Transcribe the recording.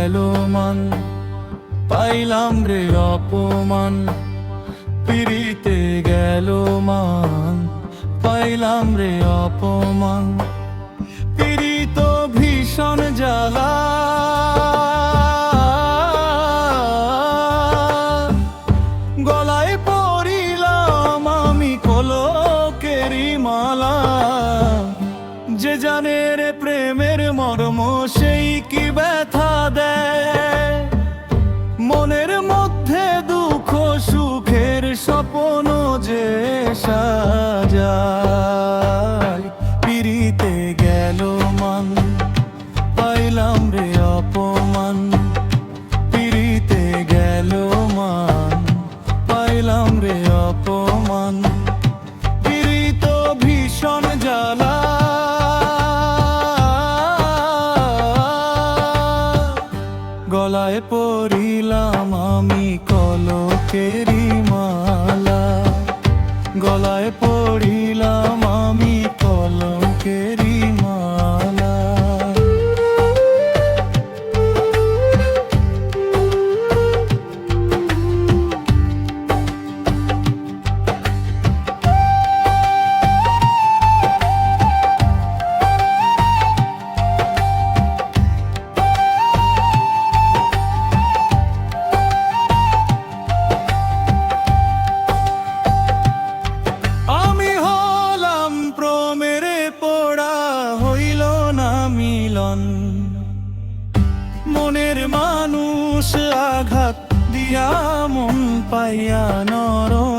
গেল মান, পাইলাম রে অপমান। পিড়িতে গেল মান, পাইলাম রে অপমান। পিড়িত ভীষণ জ্বালা, গলায় পরিলাম আমি কলকেরি মালা। যে জানে রে প্রেমের মর্ম সেই কি ব্যথা দেয়, মনের মধ্যে দুঃখ সুখের স্বপ্ন যে সাজায়। পিড়িতে গেল মান, পাইলাম রে অপমান। পিড়িতে গেল মান, পাইলাম রে অপমান। পিড়িত ভীষণ জ্বালা, গলায় পরিলাম আমি কলকেরি মালা। গলায় পরিলাম আমি কলকেরি মালা। মনের মানুষ আঘাত দিয়া মন পাইয়া নরম।